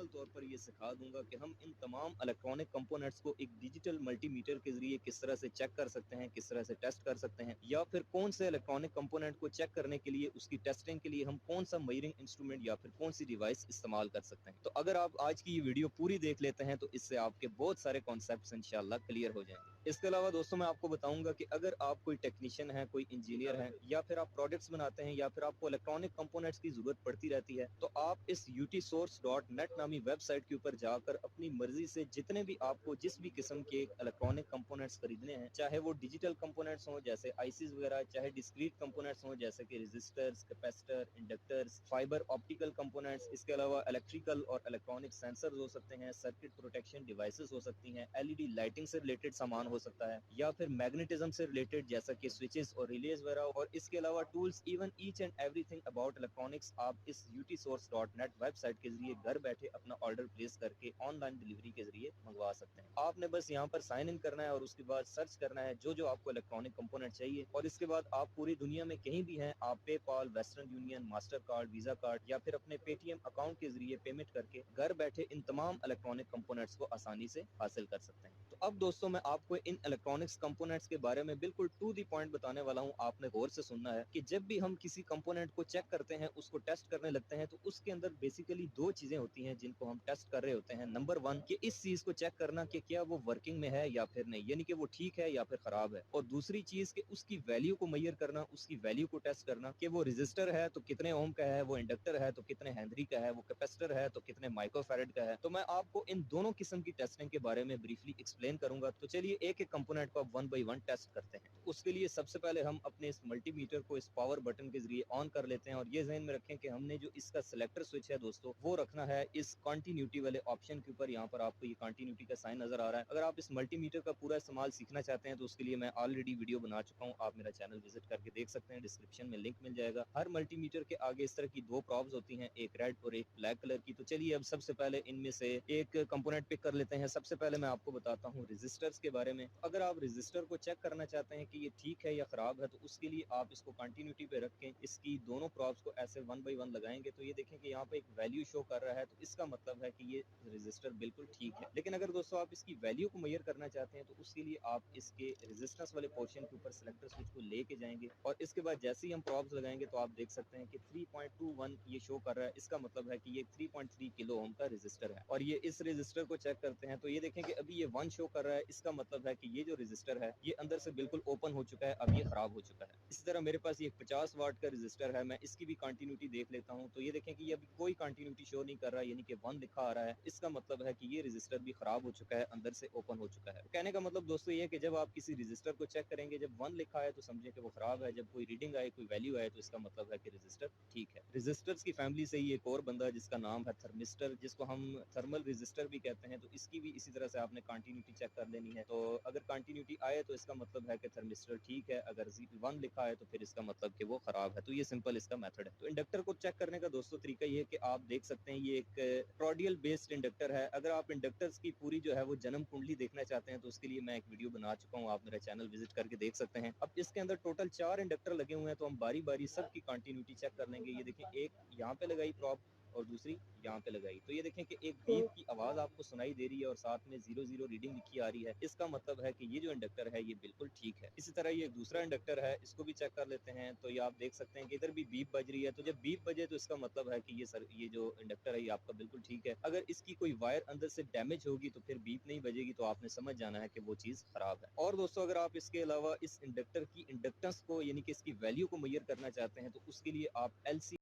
मुकम्मल तौर पर ये सिखा दूंगा कि हम इन तमाम इलेक्ट्रॉनिक कंपोनेंट्स को एक डिजिटल मल्टीमीटर के जरिए किस तरह से चेक कर सकते हैं, किस तरह से टेस्ट कर सकते हैं, या फिर कौन से इलेक्ट्रॉनिक कंपोनेंट को चेक करने के लिए उसकी टेस्टिंग के लिए हम कौन सा मेजरिंग इंस्ट्रूमेंट या फिर कौन सी डिवाइस इस्तेमाल कर सकते हैं। तो अगर आप आज की ये वीडियो पूरी देख लेते हैं तो इससे आपके बहुत सारे कॉन्सेप्ट्स इंशाल्लाह क्लियर हो जाएंगे। इसके अलावा दोस्तों मैं आपको बताऊंगा कि अगर आप कोई टेक्नीशियन है, कोई इंजीनियर है, या फिर आप प्रोडक्ट्स बनाते हैं, या फिर आपको इलेक्ट्रॉनिक कंपोनेंट्स की जरूरत पड़ती रहती है, तो आप इस utsource.net नामी वेबसाइट के ऊपर जाकर अपनी मर्जी से जितने भी आपको जिस भी किस्म के इलेक्ट्रॉनिक कंपोनेंट्स खरीदने हैं, चाहे वो डिजिटल कंपोनेंट्स हो जैसे आईसीज वगैरह, चाहे डिस्क्रीट कंपोनेंट्स हो जैसे कि resistors, capacitor, inductors, fibre optical components, इसके अलावा इलेक्ट्रिकल और इलेक्ट्रॉनिक सेंसर्स हो सकते हैं, सर्किट प्रोटेक्शन डिवाइसेस हो सकती हैं, एलईडी लाइटिंग से रिलेटेड सामान हो सकता है, या फिर मैग्नेटिज्म से रिलेटेड जैसा कि स्विचेस और रिलेज वगैरह, और इसके अलावा tools, even each and everything about electronics आप इस utsource.net वेबसाइट के जरिए घर बैठे अपना ऑर्डर प्लेस करके ऑनलाइन डिलीवरी के जरिए मंगवा सकते हैं। आपने बस यहाँ पर साइन इन करना है और उसके बाद सर्च करना है जो जो आपको इलेक्ट्रॉनिक कंपोनेंट चाहिए, और इसके बाद आप पूरी दुनिया में कहीं भी हैं, आप PayPal, western union, master card, visa card या फिर अपने पेटीएम अकाउंट के जरिए पेमेंट करके घर बैठे इन तमाम इलेक्ट्रॉनिक कंपोनेंट्स को आसानी से हासिल कर सकते हैं। तो अब दोस्तों मैं आपको इन इलेक्ट्रॉनिक्स कंपोनेंट्स के बारे में बिल्कुल टू दी पॉइंट बताने वाला हूँ। आपने गौर से सुनना है कि जब भी हम किसी कंपोनेंट को चेक करते हैं, उसको टेस्ट करने लगते हैं, तो उसके अंदर बेसिकली दो चीजें होती हैं जिनको हम टेस्ट कर रहे होते हैं। नंबर वन, कि इस चीज को चेक करना कि क्या वो वर्किंग में है या फिर नहीं, यानी कि वो ठीक है या फिर खराब है। और दूसरी चीज कि उसकी वैल्यू को मेजर करना, उसकी वैल्यू को टेस्ट करना कि वो रेजिस्टर है तो कितने ओम का है, वो इंडक्टर है तो कितने हेनरी का है, वो कैपेसिटर है तो कितने माइक्रोफैरेड का है। तो मैं आपको इन दोनों किस्म की टेस्टिंग के बारे में ब्रीफली एक्सप्लेन करूंगा। तो चलिए एक एक कंपोनेंट को अब वन बाय वन टेस्ट करते हैं। तो उसके लिए सबसे पहले हम अपने इस मल्टीमीटर को इस पावर बटन के जरिए ऑन कर लेते हैं, और ये ध्यान में रखें कि हमने जो इसका सिलेक्टर स्विच है दोस्तों, वो रखना है इस कंटिन्यूटी वाले ऑप्शन के ऊपर। यहाँ पर आपको ये कंटिन्यूटी का साइन नजर आ रहा है। अगर आप इस मल्टीमीटर का पूरा इस्तेमाल सीखना चाहते हैं तो उसके लिए मैं ऑलरेडी वीडियो बना चुका हूँ, आप मेरा चैनल विजिट करके देख सकते हैं, डिस्क्रिप्शन में लिंक मिल जाएगा। हर मल्टीमीटर के आगे इस तरह की दो प्रॉब्स होती हैं, एक रेड और एक ब्लैक कलर की। तो चलिए अब सबसे पहले इनमें से एक कंपोनेंट पिक कर लेते हैं। सबसे पहले मैं आपको बताता हूँ रेजिस्टर्स के बारे में। अगर आप रेजिस्टर को चेक करना चाहते हैं कि ये ठीक है या खराब है, तो उसके लिए आप इसको कंटिन्यूटी पे रख के इसकी दोनों प्रॉब्स को ऐसे वन बाय वन लगाएंगे, तो ये देखें कि यहाँ पे एक वैल्यू शो कर रहा है, तो इसका मतलब है कि ये रेजिस्टर बिल्कुल ठीक है। लेकिन अगर दोस्तों आप इसकी वैल्यू को मेजर करना चाहते हैं, तो उसके लिए आप इसके रेजिस्टेंस वाले पोर्शन के ऊपर सिलेक्टर स्विच को लेके जाएंगे, और इसके बाद जैसे ही हम प्रॉब्स लगाएंगे तो आप देख सकते हैं कि 3.21 ये शो कर रहा है। इसका मतलब है कि ये 3.3 किलो ओम का रेजिस्टर है। और ये इस रेजिस्टर को चेक करते हैं तो ये देखें कि अभी ये 1 शो कर रहा है। इसका मतलब है कि ये जो रेजिस्टर है ये अंदर से बिल्कुल ओपन हो चुका है, अब ये खराब हो चुका है। इसी तरह मेरे पास ये 50 वाट का रेजिस्टर है, मैं इसकी भी कंटिन्यूटी देख लेता हूँ, तो ये देखें कि ये अभी कोई कंटिन्यूटी शो नहीं कर रहा है, यानी कि 1 लिखा आ रहा है। इसका मतलब है कि ये रेजिस्टर भी खराब हो चुका है, अंदर से ओपन हो चुका है। तो कहने का मतलब दोस्तों ये है कि जब आप किसी रेजिस्टर को चेक करेंगे, जब 1 लिखा है तो समझे कि वो खराब है, जब कोई रीडिंग आए, कोई वैल्यू आए, तो इसका मतलब है कि रेजिस्टर ठीक है। रेजिस्टर्स की फैमिली से ही एक और बंदा जिसका नाम है थर्मिस्टर, जिसको हम थर्मल रेजिस्टर भी कहते हैं, तो इसकी भी इसी तरह से आपने कंटिन्यूटी चेक कर लेनी है। तो अगर कंटिन्यूटी आए तो इसका मतलब है कि थर्मिस्टर ठीक है, अगर 1 लिखा है तो फिर इसका मतलब कि वो खराब है। तो ये सिंपल इसका मेथड है। तो इंडक्टर को चेक करने का दोस्तों तरीका ये है कि आप देख सकते हैं ये एक ट्रोडियल बेस्ड इंडक्टर है। अगर आप इंडक्टर्स की पूरी जो है वो जन्म कुंडली देखना चाहते हैं तो उसके लिए मैं एक वीडियो बना चुका हूँ, आप मेरा चैनल विजिट करके देख सकते हैं। अब इसके अंदर टोटल 4 इंडक्टर लगे हुए हैं, तो हम बारी बारी सबकी कंटिन्यूटी चेक कर लेंगे। ये देखें, एक यहाँ पे लगाई प्रॉब और दूसरी यहाँ पे लगाई, तो ये देखें कि एक बीप की आवाज आपको सुनाई दे रही है और साथ में 00 रीडिंग लिखी आ रही है। इसका मतलब है कि ये जो इंडक्टर है ये बिल्कुल ठीक है। इसी तरह ये दूसरा इंडक्टर है, इसको भी चेक कर लेते हैं। तो ये आप देख सकते हैं कि इधर भी बीप बज रही है, तो जब बीप बजे तो इसका मतलब है कि ये जो इंडक्टर है ये आपका बिल्कुल ठीक है। अगर इसकी कोई वायर अंदर से डैमेज होगी तो फिर बीप नहीं बजेगी, तो आपने समझ जाना है कि वो चीज खराब है। और दोस्तों अगर आप इसके अलावा इस इंडक्टर की इंडक्टेंस को यानी कि इसकी वैल्यू को मेजर करना चाहते हैं, तो उसके लिए आप LC